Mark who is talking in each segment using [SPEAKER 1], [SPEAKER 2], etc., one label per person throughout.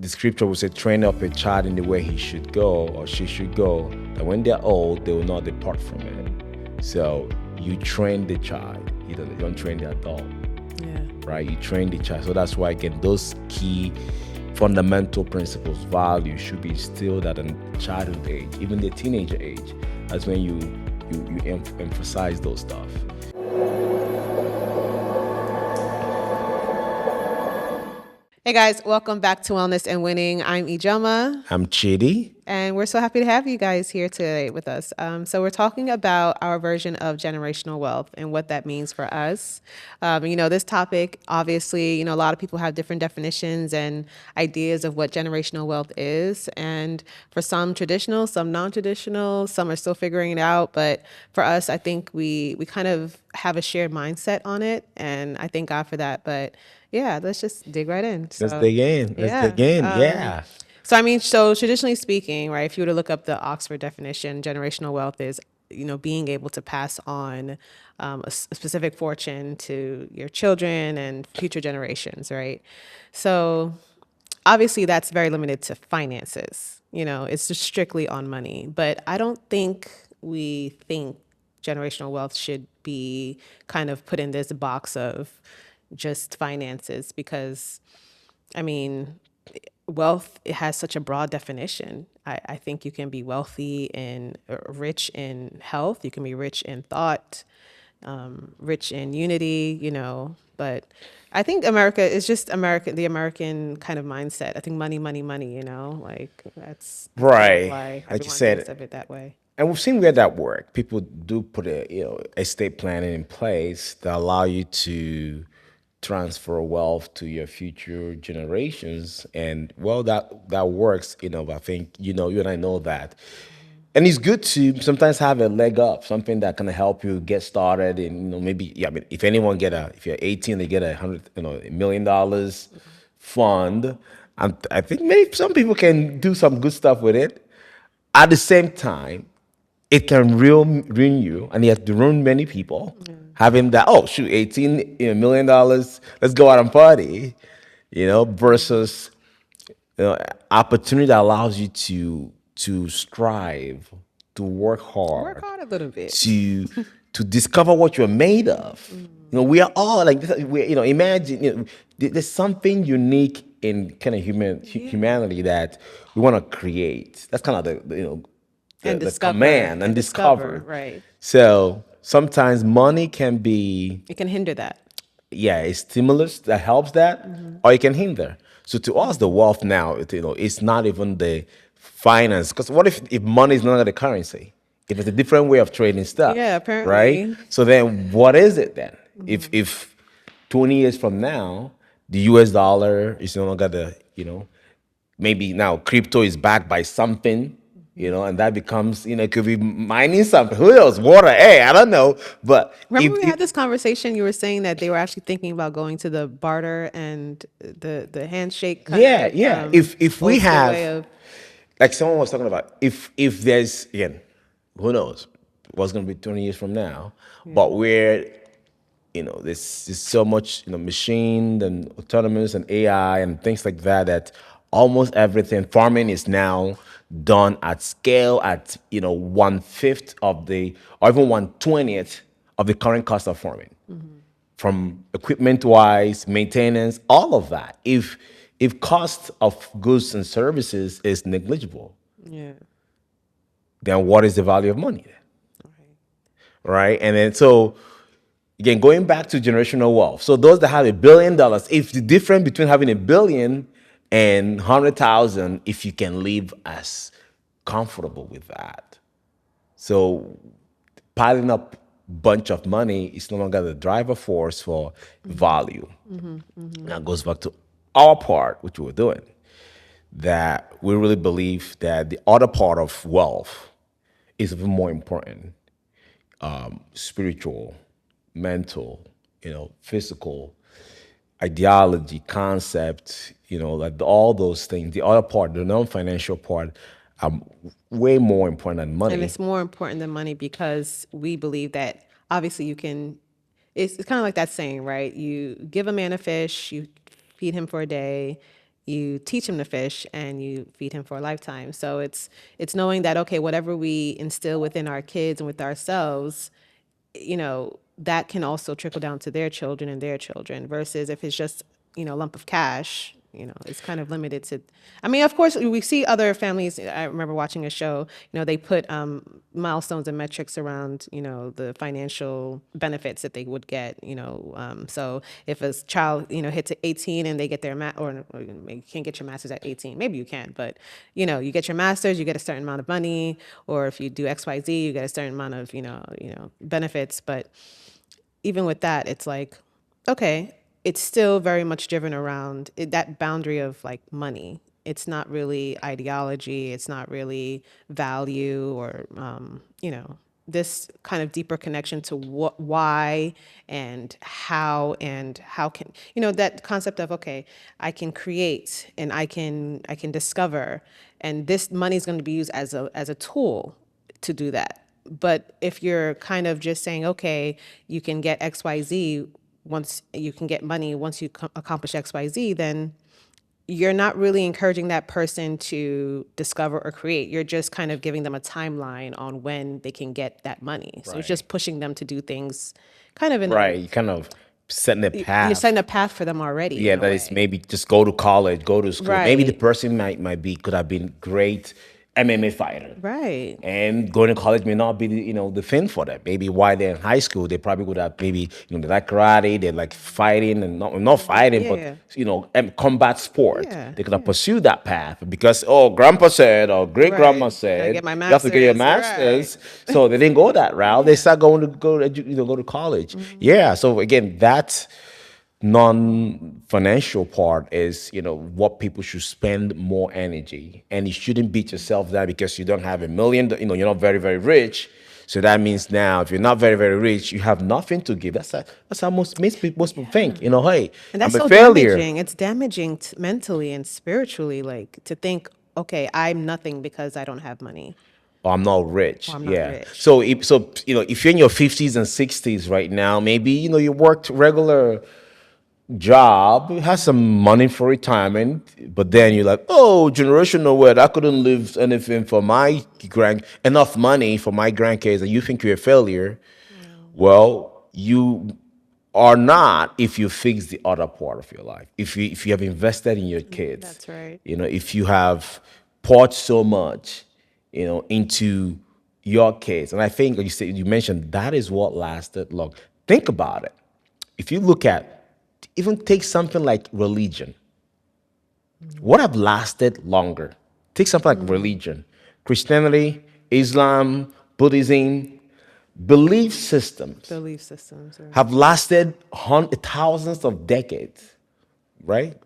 [SPEAKER 1] the scripture will say, train up a child in the way he should go or she should go, that when they're old, they will not depart from it. So you train the child, you don't train the adult,
[SPEAKER 2] Yeah.
[SPEAKER 1] right? You train the child. So that's why, again, those key fundamental principles, values should be instilled at a childhood age, even the teenager age. That's when you emphasize those stuff.
[SPEAKER 2] Hey guys, welcome back to Wellness and Winning. I'm Ijoma,
[SPEAKER 1] I'm Chidi.
[SPEAKER 2] and we're so happy to have you guys here today with us. So we're talking about our version of generational wealth and what that means for us. This topic, obviously, a lot of people have different definitions and ideas of what generational wealth is. And for some traditional, some non-traditional, some are still figuring it out. But for us, I think we kind of have a shared mindset on it, and I thank God for that. But yeah, let's just dig right in.
[SPEAKER 1] Let's
[SPEAKER 2] So,
[SPEAKER 1] dig in. Let's
[SPEAKER 2] yeah.
[SPEAKER 1] dig in. Yeah.
[SPEAKER 2] So traditionally speaking, right, if you were to look up the Oxford definition, generational wealth is, being able to pass on a specific fortune to your children and future generations, right? So obviously that's very limited to finances. It's just strictly on money. But I don't think we think generational wealth should be kind of put in this box of just finances because, I mean, wealth, it has such a broad definition. I think you can be wealthy and rich in health. You can be rich in thought, rich in unity, but I think America is just the American kind of mindset. I think money, money, money, like that's kind of
[SPEAKER 1] Right.
[SPEAKER 2] why
[SPEAKER 1] Like you
[SPEAKER 2] everyone thinks
[SPEAKER 1] said,
[SPEAKER 2] of it that way.
[SPEAKER 1] and we've seen where that work. People do put estate planning in place that allow you to transfer wealth to your future generations. And well, that works. I think you and I know that. And it's good to sometimes have a leg up, something that can help you get started. And maybe yeah. I mean, if you're 18, they get $1 million fund. I think maybe some people can do some good stuff with it. At the same time, it can ruin you, and you have to ruin many people. Having that, oh shoot, 18 million dollars, let's go out and party, versus opportunity that allows you to strive, to work
[SPEAKER 2] Work
[SPEAKER 1] hard,
[SPEAKER 2] hard a little bit.
[SPEAKER 1] to to discover what you're made of. We are all like this. Imagine there's something unique in kind of humanity that we want to create. That's kind of
[SPEAKER 2] And
[SPEAKER 1] the
[SPEAKER 2] discover
[SPEAKER 1] command and
[SPEAKER 2] and discover,
[SPEAKER 1] discover.
[SPEAKER 2] right?
[SPEAKER 1] So sometimes money can be,
[SPEAKER 2] It can hinder that.
[SPEAKER 1] yeah, a stimulus that helps that, or it can hinder. So to us, the wealth now, it's not even the finance. Because what if money is not the currency? If it's a different way of trading
[SPEAKER 2] Yeah,
[SPEAKER 1] stuff, right?
[SPEAKER 2] apparently.
[SPEAKER 1] So then what is it then? If 20 years from now, the US dollar is no longer maybe now crypto is backed by something, and that becomes, it could be mining something. Who knows? Water, hey, I don't know. But
[SPEAKER 2] Remember we had this conversation, you were saying that they were actually thinking about going to the barter and the handshake kind
[SPEAKER 1] yeah,
[SPEAKER 2] of
[SPEAKER 1] yeah. If we
[SPEAKER 2] old school way
[SPEAKER 1] have,
[SPEAKER 2] of
[SPEAKER 1] like someone was talking about, if there's, again, who knows what's going to be 20 years from now, but we're, there's so much, machine and autonomous and AI and things like that, that almost everything farming is now done at scale at 1/5 of the, or even 1/20th of the current cost of farming, from equipment wise, maintenance, all of that. If cost of goods and services is negligible,
[SPEAKER 2] yeah.
[SPEAKER 1] then what is the value of money then? Right? And then so again, going back to generational wealth. So those that have $1 billion, if the difference between having 1 billion and 100,000, if you can live as comfortable with that. So piling up bunch of money is no longer the driver force for value. That goes back to our part, which we were doing, that we really believe that the other part of wealth is even more important: spiritual, mental, physical, ideology, concept, like all those things. The other part, the non-financial part, are way more important than
[SPEAKER 2] And
[SPEAKER 1] money.
[SPEAKER 2] it's more important than money because we believe that obviously it's kind of like that saying, right? You give a man a fish, you feed him for a day, you teach him to fish and you feed him for a lifetime. So it's knowing that, okay, whatever we instill within our kids and with ourselves, that can also trickle down to their children and their children, versus if it's just, a lump of cash, it's kind of limited to. I mean, of course, we see other families. I remember watching a show, they put milestones and metrics around, the financial benefits that they would get, so if a child, hits 18 and they get their or you can't get your master's at 18, maybe you can, but, you get your master's, you get a certain amount of money, or if you do XYZ, you get a certain amount of, benefits. But even with that, it's like, okay, it's still very much driven around that boundary of like money. It's not really ideology. It's not really value or, this kind of deeper connection to what, why, and how can, that concept of, okay, I can create and I can discover, and this money is going to be used as a tool to do that. But if you're kind of just saying, okay, you can get XYZ once you can get money once you accomplish XYZ, then you're not really encouraging that person to discover or create. You're just kind of giving them a timeline on when they can get that money. So it's
[SPEAKER 1] Right.
[SPEAKER 2] just pushing them to do things kind of in a,
[SPEAKER 1] Right. You kind of setting a
[SPEAKER 2] you're
[SPEAKER 1] path.
[SPEAKER 2] setting a path for them already
[SPEAKER 1] Yeah,
[SPEAKER 2] in a
[SPEAKER 1] that is
[SPEAKER 2] way.
[SPEAKER 1] maybe just go to college, go to school. Maybe the
[SPEAKER 2] Right.
[SPEAKER 1] person might be could have been great MMA fighter.
[SPEAKER 2] Right.
[SPEAKER 1] And going to college may not be the thing for them. Maybe while they're in high school, they probably would have maybe they like karate, they like fighting and not fighting, but
[SPEAKER 2] Yeah.
[SPEAKER 1] combat sport.
[SPEAKER 2] Yeah.
[SPEAKER 1] They could have pursued that path because grandpa said or great grandma
[SPEAKER 2] Right. Gotta get
[SPEAKER 1] said
[SPEAKER 2] my
[SPEAKER 1] you have to get your
[SPEAKER 2] master's. Right.
[SPEAKER 1] masters. So they didn't go that route. They
[SPEAKER 2] Yeah.
[SPEAKER 1] start going to go to college. Yeah. So again, that's non-financial part is what people should spend more energy, and you shouldn't beat yourself down because you don't have a million, you're not very very rich. So that means now if you're not very very rich, you have nothing to give. That's how most people think, hey,
[SPEAKER 2] And
[SPEAKER 1] I'm
[SPEAKER 2] that's
[SPEAKER 1] a
[SPEAKER 2] so
[SPEAKER 1] failure,
[SPEAKER 2] damaging. It's damaging mentally and spiritually, like to think, okay, I'm nothing because I don't have money
[SPEAKER 1] or I'm not
[SPEAKER 2] or
[SPEAKER 1] rich.
[SPEAKER 2] I'm not
[SPEAKER 1] Yeah.
[SPEAKER 2] rich.
[SPEAKER 1] So if you're in your 50s and 60s right now, maybe you worked regular job, you have some money for retirement, but then you're like, oh, generational wealth. I couldn't leave anything for my enough money for my grandkids, and you think you're a failure.
[SPEAKER 2] No.
[SPEAKER 1] Well, you are not if you fix the other part of your life. If you have invested in your kids,
[SPEAKER 2] That's right.
[SPEAKER 1] if you have poured so much, into your kids, and I think like you mentioned that is what lasted long. Think about it. If you look at even take something like religion, what have lasted longer? Take something like religion, Christianity, Islam, Buddhism, belief systems
[SPEAKER 2] Belief systems, right?
[SPEAKER 1] have lasted thousands of decades, right?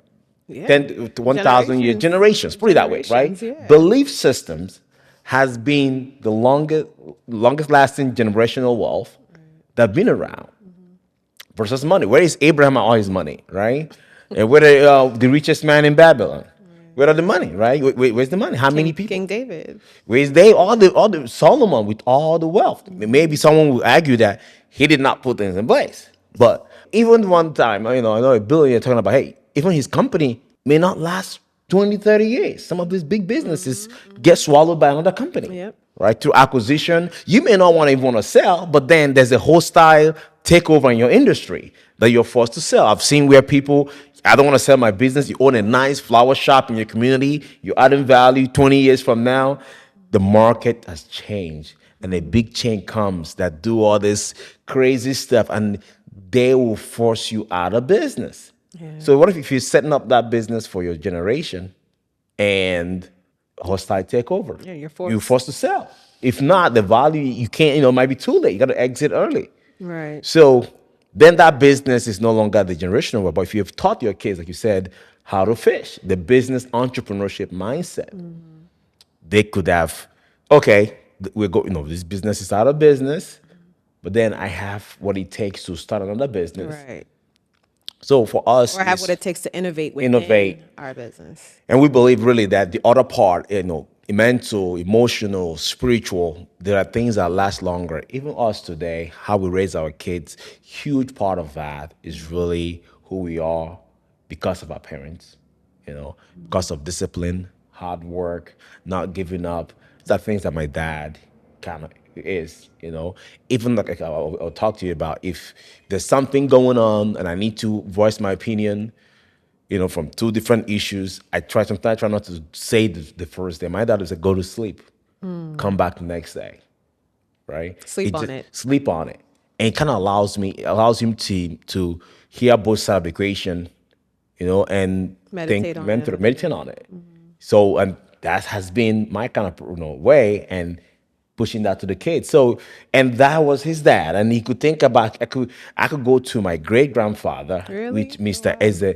[SPEAKER 2] Yeah.
[SPEAKER 1] 10 to 1,000 years,
[SPEAKER 2] Generations.
[SPEAKER 1] generations, put it that way, right?
[SPEAKER 2] Generations, yeah.
[SPEAKER 1] Belief systems has been the longest lasting generational wealth that have been around versus money. Where is Abraham and all his money, right? And where the richest man in Babylon? Where are the money, right? Where's the money? How many
[SPEAKER 2] King
[SPEAKER 1] people?
[SPEAKER 2] David.
[SPEAKER 1] Where's they all the Solomon with all the wealth? Maybe someone will argue that he did not put things in place. But even one time, I know a billionaire talking about, hey, even his company may not last 20, 30 years. Some of these big businesses get swallowed by another company,
[SPEAKER 2] Yep.
[SPEAKER 1] right? Through acquisition. You may not want to even want to sell, but then there's a hostile takeover in your industry that you're forced to sell. I've seen where people, I don't want to sell my business. You own a nice flower shop in your community. You're adding value 20 years from now. The market has changed. And a big chain comes that do all this crazy stuff and they will force you out of business.
[SPEAKER 2] Yeah.
[SPEAKER 1] So what if you're setting up that business for your generation and hostile takeover?
[SPEAKER 2] Yeah, you're
[SPEAKER 1] You're
[SPEAKER 2] forced.
[SPEAKER 1] forced to sell. If not, the value you can't, it might be too late. You got to exit early.
[SPEAKER 2] Right.
[SPEAKER 1] So then that business is no longer the generational wealth. But if you've taught your kids, like you said, how to fish, the business entrepreneurship mindset, they could have, okay, we're going, this business is out of business, but then I have what it takes to start another business.
[SPEAKER 2] Right.
[SPEAKER 1] So for us,
[SPEAKER 2] Or have what
[SPEAKER 1] is
[SPEAKER 2] it takes to innovate
[SPEAKER 1] innovate.
[SPEAKER 2] within our business.
[SPEAKER 1] And we believe really that the other part, mental, emotional, spiritual, there are things that last longer. Even us today, how we raise our kids, huge part of that is really who we are because of our parents. because of discipline, hard work, not giving up. These are things that my dad kind of is, Even like I'll talk to you about if there's something going on and I need to voice my opinion, from two different issues. Sometimes I try not to say the first day. My dad would say, go to sleep, come back the next day, right?
[SPEAKER 2] Sleep
[SPEAKER 1] It
[SPEAKER 2] on
[SPEAKER 1] just
[SPEAKER 2] it.
[SPEAKER 1] sleep on it, and it kind of allows him to hear both sides of the equation, and
[SPEAKER 2] Meditate on it.
[SPEAKER 1] meditate on it. So, and that has been my kind of way and pushing that to the kids. So, and that was his dad, and he could think about. I could go to my great grandfather, which
[SPEAKER 2] Really? Oh,
[SPEAKER 1] Mister
[SPEAKER 2] wow.
[SPEAKER 1] Eze,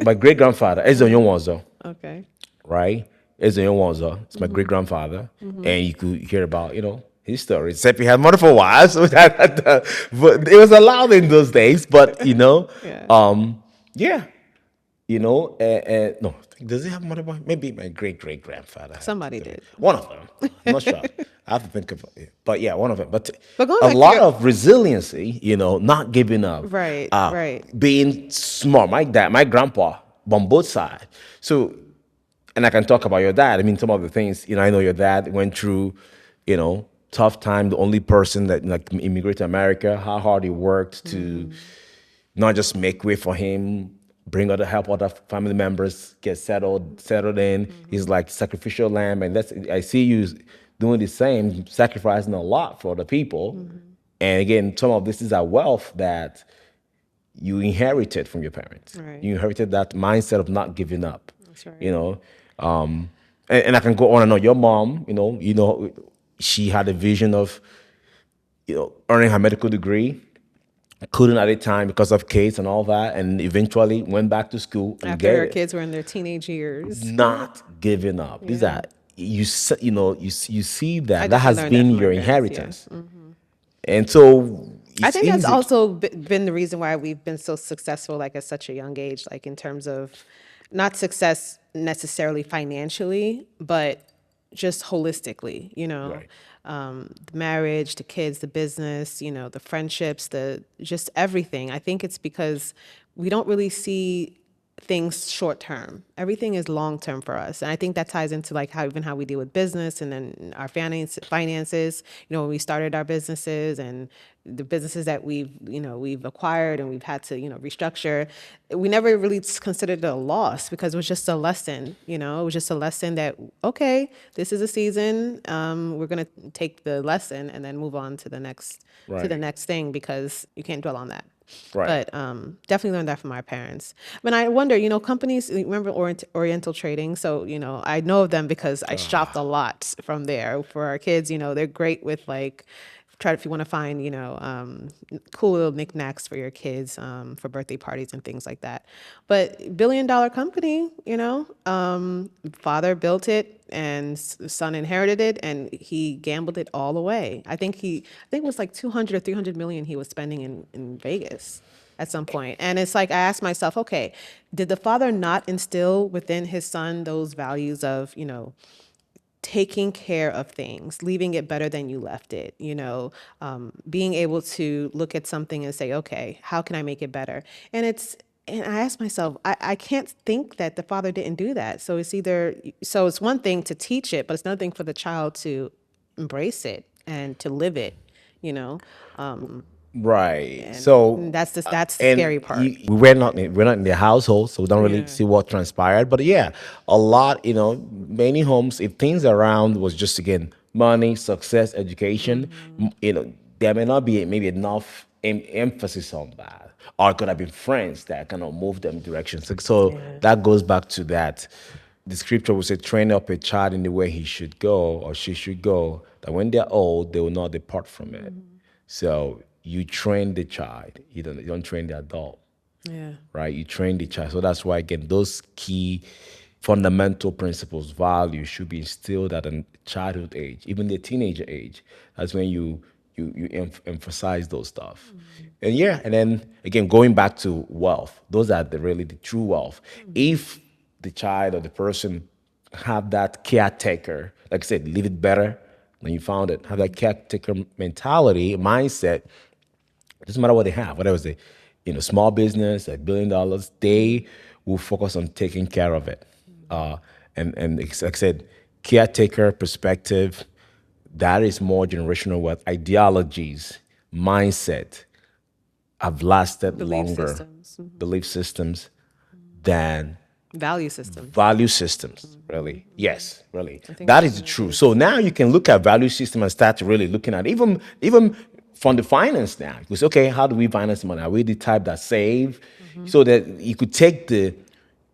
[SPEAKER 1] my great grandfather Eze Onyenwazo,
[SPEAKER 2] Okay.
[SPEAKER 1] right? Eze Onyenwazo, it's my great grandfather, and you could hear about his story. Except he had multiple wives, so but it was allowed in those days. But
[SPEAKER 2] Yeah.
[SPEAKER 1] yeah, no, does he have mother boy? Maybe my great great grandfather had
[SPEAKER 2] Somebody
[SPEAKER 1] them.
[SPEAKER 2] did.
[SPEAKER 1] One of them. I'm not sure. I have to think of it. But yeah, one of them. But
[SPEAKER 2] But going
[SPEAKER 1] a
[SPEAKER 2] back to
[SPEAKER 1] lot
[SPEAKER 2] your
[SPEAKER 1] of resiliency, not giving up,
[SPEAKER 2] right, right.
[SPEAKER 1] being smart. My dad, my grandpa, on both sides. So, and I can talk about your dad. I mean, some of the things, I know your dad went through, tough time. The only person that like immigrated to America, how hard he worked to not just make way for him, bring other help other family members get settled in. He's like sacrificial lamb, and that's I see you doing the same, sacrificing a lot for the people. And again, some of this is a wealth that you inherited from your parents.
[SPEAKER 2] Right.
[SPEAKER 1] You inherited that mindset of not giving up.
[SPEAKER 2] That's right.
[SPEAKER 1] You know, and I can go on and on. Your mom, she had a vision of earning her medical degree, couldn't at the time because of kids and all that, and eventually went back to school and
[SPEAKER 2] After
[SPEAKER 1] get
[SPEAKER 2] our
[SPEAKER 1] it.
[SPEAKER 2] kids were in their teenage years.
[SPEAKER 1] Not giving up. These
[SPEAKER 2] Yeah.
[SPEAKER 1] are you see
[SPEAKER 2] I
[SPEAKER 1] that
[SPEAKER 2] definitely
[SPEAKER 1] has
[SPEAKER 2] learned that
[SPEAKER 1] been
[SPEAKER 2] from my
[SPEAKER 1] your
[SPEAKER 2] parents. Yeah.
[SPEAKER 1] inheritance, and so
[SPEAKER 2] I
[SPEAKER 1] it's
[SPEAKER 2] think that's
[SPEAKER 1] easy.
[SPEAKER 2] also been the reason why we've been so successful, like at such a young age, like in terms of not success necessarily financially, but just holistically,
[SPEAKER 1] Right,
[SPEAKER 2] the marriage, the kids, the business, the friendships, the just everything. I think it's because we don't really see things short term. Everything is long term for us, and I think that ties into like how we deal with business and then our finances. When we started our businesses and the businesses that we've acquired and we've had to restructure, we never really considered it a loss because it was just a lesson. It was just a lesson that okay, this is a season. We're gonna take the lesson and then move on to the next
[SPEAKER 1] right,
[SPEAKER 2] thing because you can't dwell on that.
[SPEAKER 1] right.
[SPEAKER 2] But definitely learned that from my parents. But I wonder, companies, remember Oriental Trading? So, I know of them because I shopped a lot from there for our kids. They're great with like, try if you want to find, cool little knickknacks for your kids for birthday parties and things like that. But $1 billion company, father built it and son inherited it and he gambled it all away. I think it was like 200 or 300 million he was spending in Vegas at some point. And it's like I asked myself, okay, did the father not instill within his son those values of, taking care of things, leaving it better than you left it, being able to look at something and say, okay, how can I make it better? And I asked myself, I can't think that the father didn't do that. So it's one thing to teach it, but it's another thing for the child to embrace it and to live it, you know?
[SPEAKER 1] Right.
[SPEAKER 2] And
[SPEAKER 1] So,
[SPEAKER 2] that's the
[SPEAKER 1] and
[SPEAKER 2] scary part.
[SPEAKER 1] we're not in the household, so we don't really
[SPEAKER 2] Yeah.
[SPEAKER 1] see what transpired. But yeah, a lot. Many homes, if things around was just again money, success, education, there may not be maybe enough emphasis on that, or it could have been friends that kind of move them directions. So
[SPEAKER 2] Yeah.
[SPEAKER 1] that goes back to that. The scripture will say, "Train up a child in the way he should go or she should go, that when they're old, they will not depart from it." So you train the child. You don't train the adult,
[SPEAKER 2] Yeah.
[SPEAKER 1] right? You train the child. So that's why again those key fundamental principles, values should be instilled at a childhood age, even the teenager age. That's when you emphasize those stuff. And yeah, and then again going back to wealth, those are really the true wealth. If the child or the person have that caretaker, like I said, leave it better than you found it. Have that caretaker mentality, mindset. It doesn't matter what they have, whatever they. small business, $1 billion, they will focus on taking care of it. Uh, and like I said, caretaker perspective, that is more generational wealth. Ideologies, mindset have lasted
[SPEAKER 2] Belief
[SPEAKER 1] longer,
[SPEAKER 2] systems,
[SPEAKER 1] belief systems than
[SPEAKER 2] value systems.
[SPEAKER 1] value systems. Really, yes, really,
[SPEAKER 2] I think
[SPEAKER 1] that
[SPEAKER 2] those
[SPEAKER 1] is
[SPEAKER 2] are the
[SPEAKER 1] true. So
[SPEAKER 2] base.
[SPEAKER 1] now you can look at value system and start really looking at even from the finance now. You say, okay, how do we finance money? Are we the type that save? So that you could take the,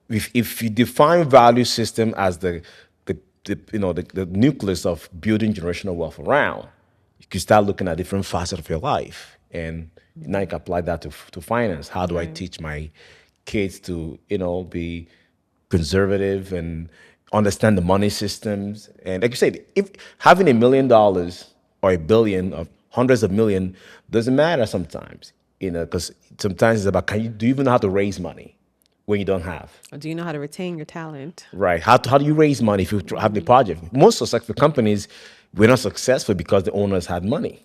[SPEAKER 1] if you define value system as the nucleus of building generational wealth around, you can start looking at different facets of your life, and now you can apply that to finance. How do I
[SPEAKER 2] Right.
[SPEAKER 1] teach my kids to be conservative and understand the money systems? And like you said, if having $1 million or $1 billion or hundreds of million doesn't matter sometimes, because sometimes it's about, do you even know how to raise money when you don't have?
[SPEAKER 2] Or do you know how to retain your talent?
[SPEAKER 1] Right. How do you raise money if you have the project? Most successful companies were not successful because the owners had money,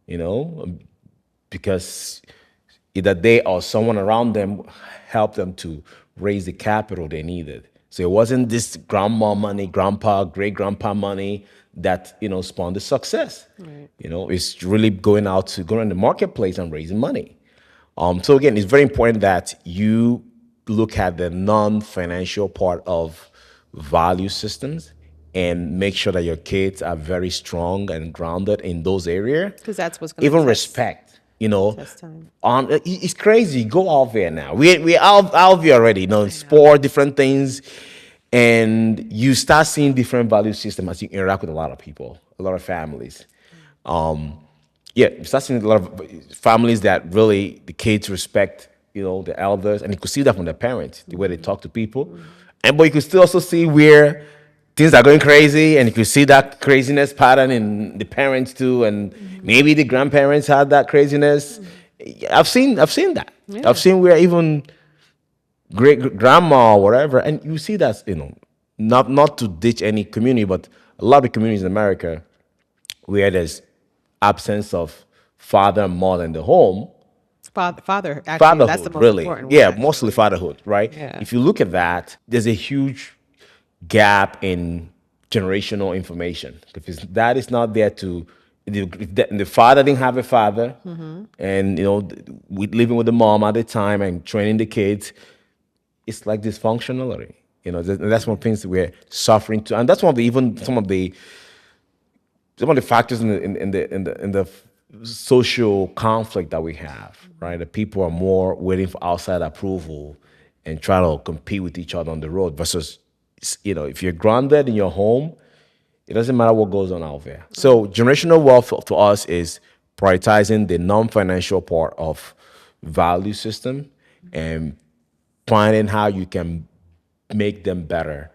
[SPEAKER 1] you know, because either they or someone around them helped them to raise the capital they needed. So it wasn't this grandma money, grandpa, great grandpa money that spawned the success.
[SPEAKER 2] Right.
[SPEAKER 1] It's really going in the marketplace and raising money. So again, it's very important that you look at the non-financial part of value systems and make sure that your kids are very strong and grounded in those areas.
[SPEAKER 2] Because that's what's going to
[SPEAKER 1] Even
[SPEAKER 2] test
[SPEAKER 1] respect, you know.
[SPEAKER 2] test time.
[SPEAKER 1] It's crazy. Go out there now. We out there already.
[SPEAKER 2] I know.
[SPEAKER 1] Sport different things, and you start seeing different value systems as you interact with a lot of people, a lot of families. Yeah, you start seeing a lot of families that really the kids respect, the elders, and you could see that from the parents, the way they talk to people. And but you could still also see where things are going crazy, and you could see that craziness pattern in the parents too, and maybe the grandparents had that craziness. I've seen that. I've
[SPEAKER 2] Yeah.
[SPEAKER 1] seen where even great grandma or whatever, and you see that, not to ditch any community, but a lot of communities in America where there's absence of father and mother in the home,
[SPEAKER 2] Father, actually, that's the
[SPEAKER 1] fatherhood,
[SPEAKER 2] most
[SPEAKER 1] really.
[SPEAKER 2] important one,
[SPEAKER 1] Yeah, mostly
[SPEAKER 2] actually.
[SPEAKER 1] fatherhood, right?
[SPEAKER 2] Yeah.
[SPEAKER 1] If you look at that, there's a huge gap in generational information. If that is not there to, if the father didn't have a father, and we living with the mom at the time and training the kids, it's like dysfunctionality. That's one of the things that we're suffering to, and that's one of the even some of the factors in the social conflict that we have, right? That people are more waiting for outside approval and try to compete with each other on the road versus, if you're grounded in your home, it doesn't matter what goes on out there.
[SPEAKER 2] Right.
[SPEAKER 1] So generational wealth to us is prioritizing the non-financial part of value system and finding how you can make them better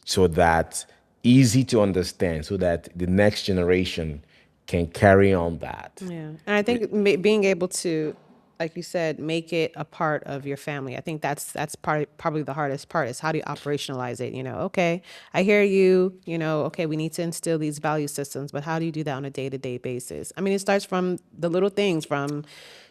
[SPEAKER 1] so that easy to understand so that the next generation can carry on that.
[SPEAKER 2] Yeah. And I think being able to, like you said, make it a part of your family. I think that's probably the hardest part is how do you operationalize it? Okay, I hear you, okay, we need to instill these value systems, but how do you do that on a day-to-day basis? I mean, it starts from the little things from,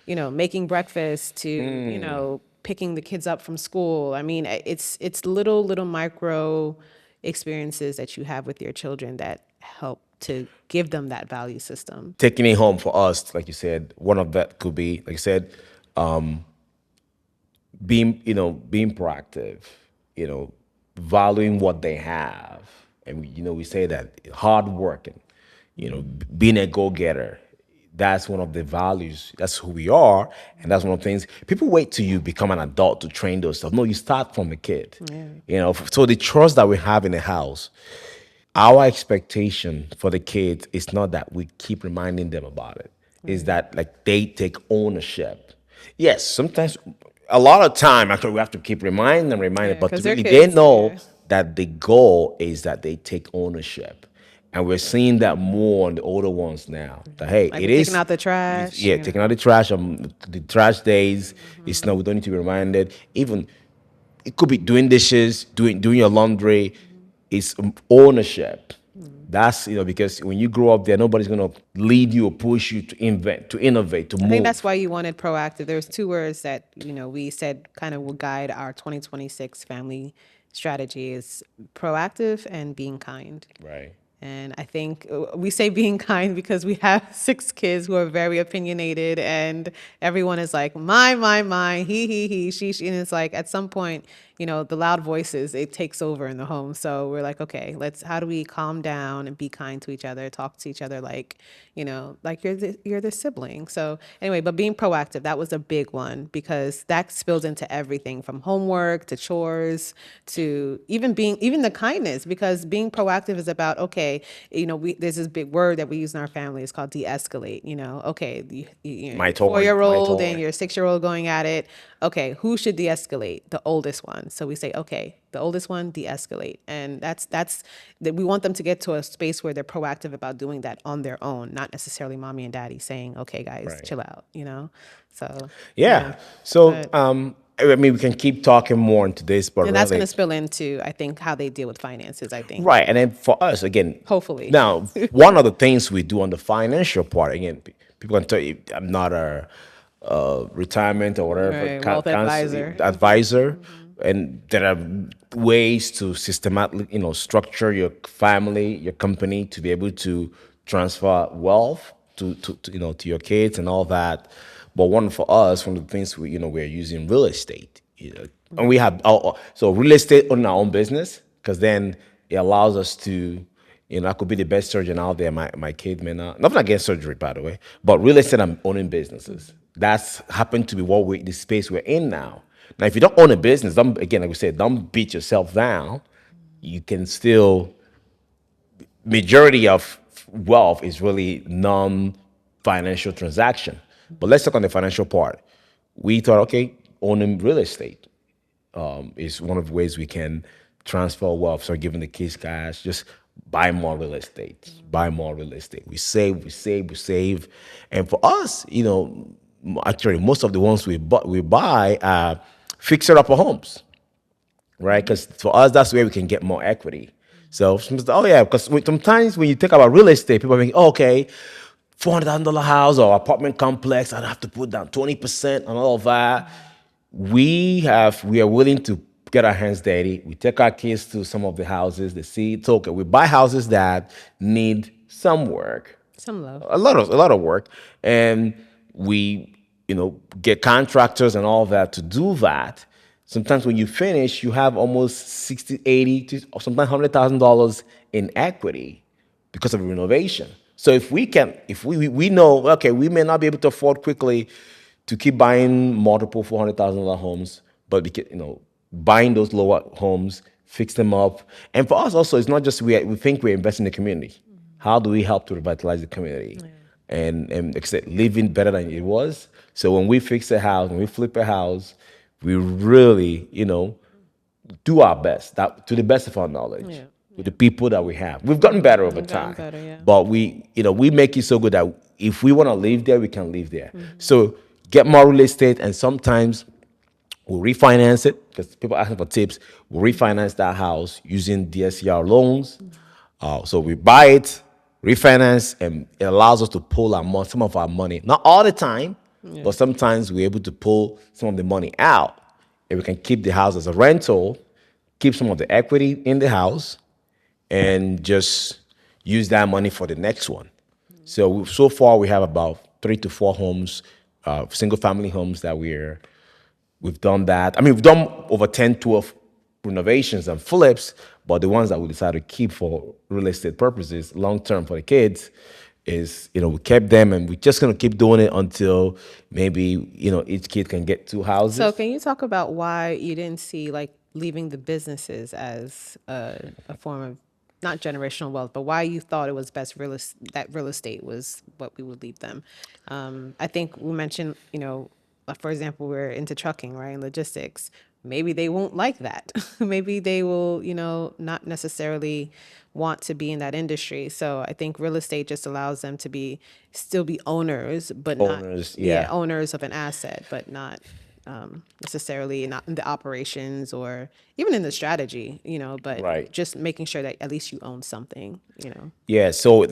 [SPEAKER 2] making breakfast to, picking the kids up from school. I mean, it's little micro experiences that you have with your children that help to give them that value system.
[SPEAKER 1] Taking it home for us, like you said, one of that could be, like you said, being proactive, you know, valuing what they have. And we say that hard working, being a go-getter. That's one of the values. That's who we are, and that's one of the things. People wait till you become an adult to train those stuff. No, you start from a kid.
[SPEAKER 2] Yeah.
[SPEAKER 1] So the trust that we have in the house, our expectation for the kids is not that we keep reminding them about it. Is
[SPEAKER 2] Right.
[SPEAKER 1] that like they take ownership? Yes, sometimes, a lot of time actually we have to keep reminding them,
[SPEAKER 2] Yeah,
[SPEAKER 1] but
[SPEAKER 2] because they're
[SPEAKER 1] really they
[SPEAKER 2] kids.
[SPEAKER 1] know
[SPEAKER 2] Yeah.
[SPEAKER 1] that the goal is that they take ownership, and we're seeing that more on the older ones now. That hey,
[SPEAKER 2] Like
[SPEAKER 1] it
[SPEAKER 2] with taking
[SPEAKER 1] is,
[SPEAKER 2] out the trash,
[SPEAKER 1] yeah, taking out the trash days. It's not, we don't need to be reminded. Even it could be doing dishes, doing your laundry. It's ownership. That's, because when you grow up there, nobody's gonna lead you or push you to invent, to innovate, to
[SPEAKER 2] I think that's
[SPEAKER 1] move.
[SPEAKER 2] why you wanted proactive. There's two words that, we said kind of will guide our 2026 family strategy is proactive and being kind.
[SPEAKER 1] Right.
[SPEAKER 2] And I think we say being kind because we have six kids who are very opinionated, and everyone is like, my, he, she. And it's like at some point, the loud voices, it takes over in the home. So we're like, okay, how do we calm down and be kind to each other, talk to each other like, like you're the sibling. So anyway, but being proactive, that was a big one because that spills into everything from homework to chores to even the kindness, because being proactive is about, okay, there's this big word that we use in our family. It's called de-escalate. Okay,
[SPEAKER 1] My
[SPEAKER 2] your
[SPEAKER 1] toy, my
[SPEAKER 2] 4-year-old and
[SPEAKER 1] toy.
[SPEAKER 2] your 6-year-old going at it. Okay, who should de-escalate? The oldest one. So we say, okay, the oldest one de-escalate, and that's that we want them to get to a space where they're proactive about doing that on their own, not necessarily mommy and daddy saying, okay, guys,
[SPEAKER 1] Right.
[SPEAKER 2] chill out. So yeah,
[SPEAKER 1] Yeah. So,
[SPEAKER 2] but
[SPEAKER 1] I mean, we can keep talking more into this, but
[SPEAKER 2] and that's going to
[SPEAKER 1] really,
[SPEAKER 2] spill into, I think, how they deal with finances. I think
[SPEAKER 1] right. And then for us, again,
[SPEAKER 2] hopefully,
[SPEAKER 1] now, one of the things we do on the financial part, again, people can tell you I'm not a, retirement or whatever
[SPEAKER 2] right, wealth advisor.
[SPEAKER 1] advisor. And there are ways to systematically, structure your family, your company to be able to transfer wealth to your kids and all that. But one of the things we're using real estate, and we have so real estate on our own business because then it allows us to, I could be the best surgeon out there. My kid may not. Nothing against surgery, by the way, but real estate, I'm owning businesses. That's happened to be the space we're in now. Now, if you don't own a business, don't, again, like we said, don't beat yourself down. You can still, majority of wealth is really non-financial transaction. But let's talk on the financial part. We thought, okay, owning real estate is one of the ways we can transfer wealth. So giving the kids cash, just buy more real estate, buy more real estate. We save, we save, we save. And for us, actually most of the ones we buy are fixer upper homes, right? Because for us, that's where we can get more equity. So, oh yeah, because sometimes when you think about real estate, people think, oh, okay, $400,000 house or apartment complex, I'd have to put down 20% on all of that. We are willing to get our hands dirty. We take our kids to some of the houses. They see it's okay. We buy houses that need some work,
[SPEAKER 2] Some love.
[SPEAKER 1] a lot of work, and we get contractors and all that to do that. Sometimes when you finish, you have almost 60, 80, or sometimes $100,000 in equity because of renovation. So if we know, okay, we may not be able to afford quickly to keep buying multiple $400,000 homes, but buying those lower homes, fix them up, and for us also, it's not just we think we're investing in the community. How do we help to revitalize the community, and like I said, living better than it was? So when we fix a house, when we flip a house, we really do our best, that to the best of our knowledge,
[SPEAKER 2] Yeah,
[SPEAKER 1] with
[SPEAKER 2] yeah.
[SPEAKER 1] the people that we have. We've gotten better over
[SPEAKER 2] We've gotten
[SPEAKER 1] time,
[SPEAKER 2] better, yeah.
[SPEAKER 1] but we make it so good that if we want to live there, we can live there. So get more real estate, and sometimes we'll refinance it because people asking for tips. We'll refinance that house using DSCR loans. So we buy it, refinance, and it allows us to pull some of our money. Not all the time,
[SPEAKER 2] Yeah.
[SPEAKER 1] but sometimes we're able to pull some of the money out, and we can keep the house as a rental, keep some of the equity in the house, and just use that money for the next one. So far we have about 3 to 4 homes, single family homes that we've done that. I mean, we've done over 10, 12 renovations and flips, but the ones that we decided to keep for real estate purposes, long term for the kids, is we kept them, and we're just gonna keep doing it until maybe each kid can get two
[SPEAKER 2] So
[SPEAKER 1] houses.
[SPEAKER 2] can you talk about why you didn't see like leaving the businesses as a form of not generational wealth, but why you thought it was best that real estate was what we would leave them? I think we mentioned, for example, we're into trucking, right, and logistics. Maybe they won't like that. Maybe they will, not necessarily want to be in that industry. So I think real estate just allows them to still be owners, but not,
[SPEAKER 1] Owners,
[SPEAKER 2] yeah,
[SPEAKER 1] yeah.
[SPEAKER 2] owners of an asset, but not. necessarily not in the operations or even in the strategy, but
[SPEAKER 1] Right.
[SPEAKER 2] just making sure that at least you own something.
[SPEAKER 1] Yeah. So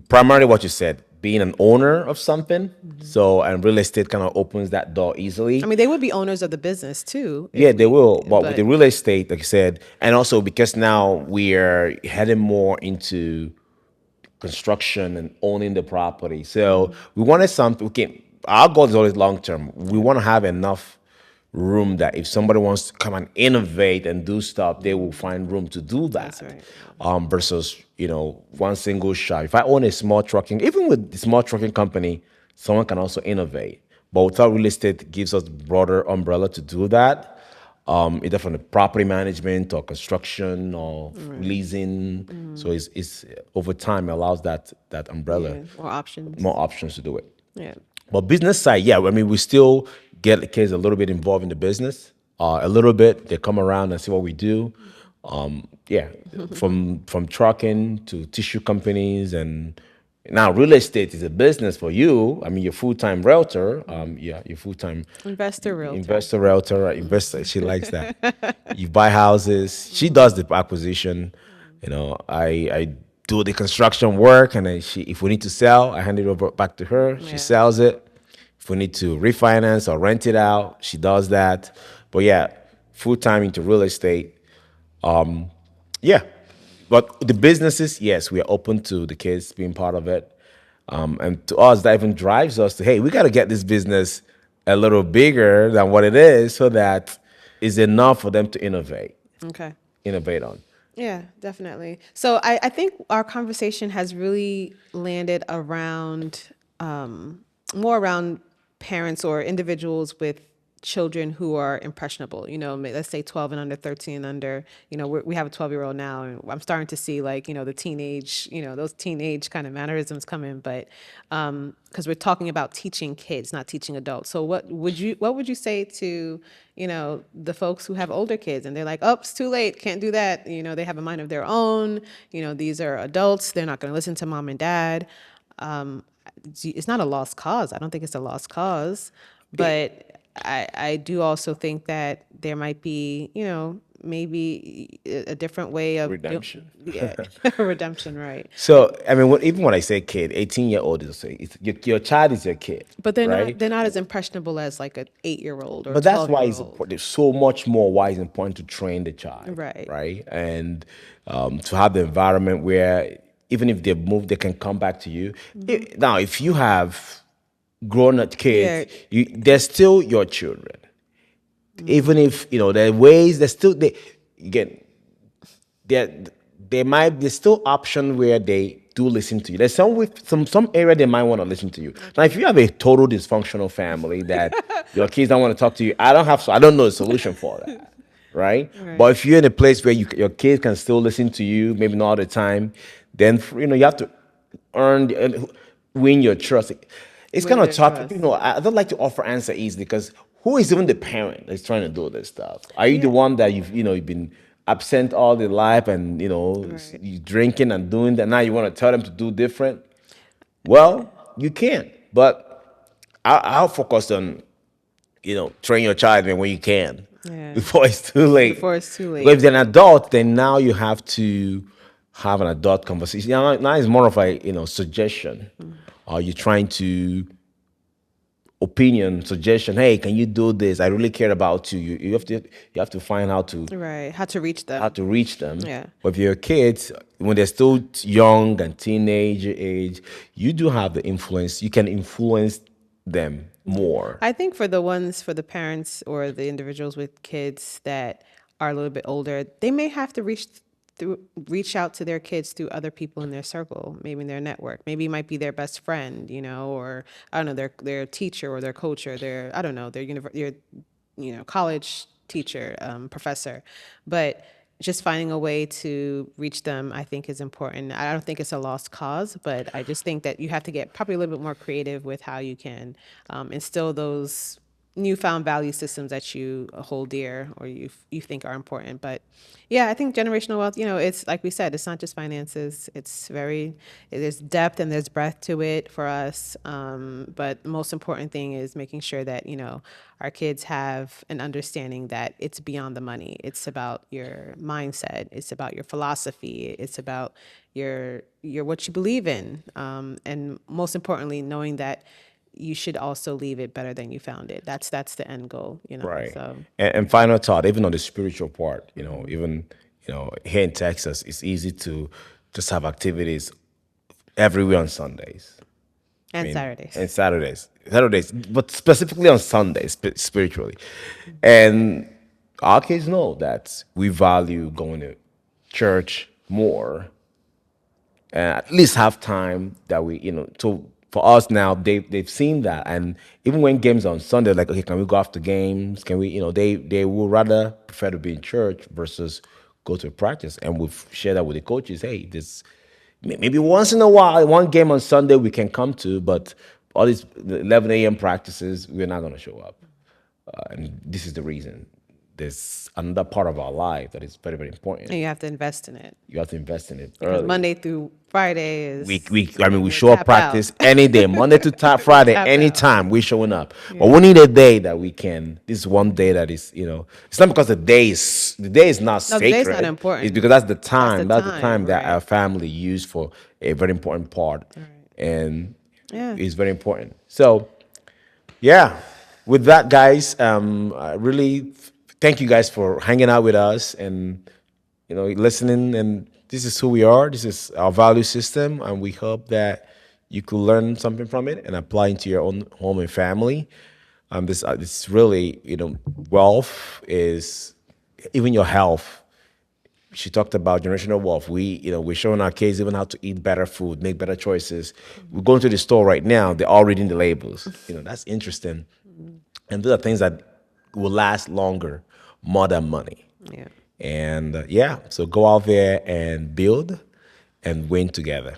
[SPEAKER 1] primarily what you said, being an owner of something. So and real estate kind of opens that door
[SPEAKER 2] I
[SPEAKER 1] easily.
[SPEAKER 2] mean, they would be owners of the business too,
[SPEAKER 1] Yeah,
[SPEAKER 2] if
[SPEAKER 1] they
[SPEAKER 2] we,
[SPEAKER 1] will. But with the
[SPEAKER 2] but
[SPEAKER 1] real estate, like you said, and also because now we're heading more into construction and owning the property. So we wanted something. Okay, our goal is always long term. We want to have enough room that if somebody wants to come and innovate and do stuff, they will find room to do
[SPEAKER 2] that's
[SPEAKER 1] that.
[SPEAKER 2] right.
[SPEAKER 1] Versus one single shop. If I own a small trucking, even with the small trucking company, someone can also innovate. But without real estate, it gives us broader umbrella to do that. Either from the property management or construction or
[SPEAKER 2] Right.
[SPEAKER 1] leasing. So it's over time allows that umbrella
[SPEAKER 2] Yeah, or options.
[SPEAKER 1] more options to do it.
[SPEAKER 2] Yeah.
[SPEAKER 1] But business side, yeah, I mean, we still get the kids a little bit involved in the business, a little bit. They come around and see what we do. Yeah, from trucking to tissue companies, and now real estate is a business for you. I mean, you're full time realtor. Yeah, you're full time
[SPEAKER 2] Investor realtor.
[SPEAKER 1] investor realtor, investor. She likes that. You buy houses. She does the acquisition. I do the construction work, and then if we need to sell, I hand it over back to her. She
[SPEAKER 2] Yeah.
[SPEAKER 1] sells it. If we need to refinance or rent it out, she does that. But yeah, full time into real estate. Yeah, but the businesses, yes, we are open to the kids being part of it. And to us, that even drives us to, hey, we got to get this business a little bigger than what it is so that it's enough for them to
[SPEAKER 2] Okay.
[SPEAKER 1] innovate on.
[SPEAKER 2] Yeah, definitely. So I think our conversation has really landed around more around parents or individuals with children who are impressionable. Let's say 12 and under, 13 and under. We have a 12-year-old now, and I'm starting to see like the teenage, those teenage kind of mannerisms come in. But because we're talking about teaching kids, not teaching adults. So what would you say to the folks who have older kids and they're like, oh, it's too late, can't do that. They have a mind of their own. These are adults. They're not going to listen to mom and dad. It's not a lost cause. I don't think it's a lost cause, but I do also think that there might be, maybe a different way of
[SPEAKER 1] Redemption.
[SPEAKER 2] yeah, redemption, right?
[SPEAKER 1] So, I mean, even when I say kid, 18-year-old is say your child is your kid,
[SPEAKER 2] But they're
[SPEAKER 1] right?
[SPEAKER 2] not they're not as impressionable as like an 8-year-old or a
[SPEAKER 1] But that's
[SPEAKER 2] twelve
[SPEAKER 1] why
[SPEAKER 2] year
[SPEAKER 1] it's
[SPEAKER 2] old.
[SPEAKER 1] important. There's so much more why it's important to train the child,
[SPEAKER 2] Right.
[SPEAKER 1] right? And to have the environment where even if they move, they can come back to you. Now, if you have grown-up kids,
[SPEAKER 2] Yeah.
[SPEAKER 1] they're still your children. Even if there are ways, they're still again there there's still option where they do listen to you. There's some area they might want to listen to you. Now, if you have a total dysfunctional family that your kids don't want to talk to you, I don't know the solution for that, right?
[SPEAKER 2] Right.
[SPEAKER 1] But if you're in a place where your kids can still listen to you, maybe not all the time, then you have to earn win your trust. It's kind
[SPEAKER 2] Win
[SPEAKER 1] of
[SPEAKER 2] their
[SPEAKER 1] tough.
[SPEAKER 2] trust.
[SPEAKER 1] I don't like to offer answer easy because who is even the parent that's trying to do this stuff? Are you the
[SPEAKER 2] Yeah.
[SPEAKER 1] one that you've been absent all the life and
[SPEAKER 2] Right.
[SPEAKER 1] you drinking and doing that? Now you want to tell them to do different? Well, you can, but I'll focus on train your child when you can
[SPEAKER 2] Yeah.
[SPEAKER 1] before it's too late.
[SPEAKER 2] Before it's too
[SPEAKER 1] Because if
[SPEAKER 2] late.
[SPEAKER 1] they're an adult, then now you have to have an adult conversation. Now it's more of a suggestion. Are you trying to opinion, suggestion? Hey, can you do this? I really care about you. You have to find
[SPEAKER 2] Right. How to reach
[SPEAKER 1] how
[SPEAKER 2] them.
[SPEAKER 1] to reach them.
[SPEAKER 2] Yeah.
[SPEAKER 1] But if your kids, when they're still young and teenage age, you do have the influence. You can influence them more.
[SPEAKER 2] I think for the parents or the individuals with kids that are a little bit older, they may have to reach out to their kids through other people in their circle, maybe in their network. Maybe it might be their best friend, or I don't know, their teacher or their coach or their I don't know, their college teacher, professor. But just finding a way to reach them, I think, is important. I don't think it's a lost cause, but I just think that you have to get probably a little bit more creative with how you can instill those. newfound value systems that you hold dear or you think are important. But yeah, I think generational wealth, it's like we said, it's not just finances. It's very there's depth and there's breadth to it for us. But the most important thing is making sure that our kids have an understanding that it's beyond the money. It's about your mindset. It's about your philosophy. It's about your what you believe in. And most importantly, knowing that you should also leave it better than you found it. That's the end goal,
[SPEAKER 1] Right.
[SPEAKER 2] So
[SPEAKER 1] And final thought, even on the spiritual part, even here in Texas, it's easy to just have activities everywhere on Sundays. I
[SPEAKER 2] and
[SPEAKER 1] mean,
[SPEAKER 2] Saturdays.
[SPEAKER 1] and Saturdays, but specifically on Sundays, spiritually. And our kids know that we value going to church more, and at least have time that we, so for us now, they've seen that. And even when games on Sunday, like, okay, can we go after games? Can we, they will rather prefer to be in church versus go to practice. And we've shared that with the coaches. Hey, this maybe once in a while, one game on Sunday we can come to, but all these 11 a.m. practices, we're not going to show up. And this is the reason. There's another part of our life that is very, very important.
[SPEAKER 2] And you have to invest in it
[SPEAKER 1] You have to invest in it
[SPEAKER 2] because
[SPEAKER 1] early.
[SPEAKER 2] Monday through Friday is
[SPEAKER 1] I mean, we
[SPEAKER 2] we're
[SPEAKER 1] show up
[SPEAKER 2] tap out.
[SPEAKER 1] practice any day, Monday to
[SPEAKER 2] We're
[SPEAKER 1] Friday,
[SPEAKER 2] tap out.
[SPEAKER 1] anytime we showing up. But
[SPEAKER 2] Yeah.
[SPEAKER 1] we need a day that we can. This is one day that is, it's not because the day is not
[SPEAKER 2] No, the day's not
[SPEAKER 1] sacred. It's
[SPEAKER 2] important.
[SPEAKER 1] because that's the
[SPEAKER 2] That's the
[SPEAKER 1] time. That's the
[SPEAKER 2] time,
[SPEAKER 1] time that our
[SPEAKER 2] right?
[SPEAKER 1] family use for a very important part, and
[SPEAKER 2] Yeah.
[SPEAKER 1] it's very important. So yeah, with that, guys, I really thank you guys for hanging out with us and listening. And this is who we are. This is our value system, and we hope that you could learn something from it and apply into your own home and family. This really, wealth is even your health. She talked about generational wealth. We're showing our kids even how to eat better food, make better choices. We're going to the store right now. They're all reading the labels. That's interesting. And those are things that will last longer, more than money.
[SPEAKER 2] Yeah.
[SPEAKER 1] And yeah, so go out there and build and win together.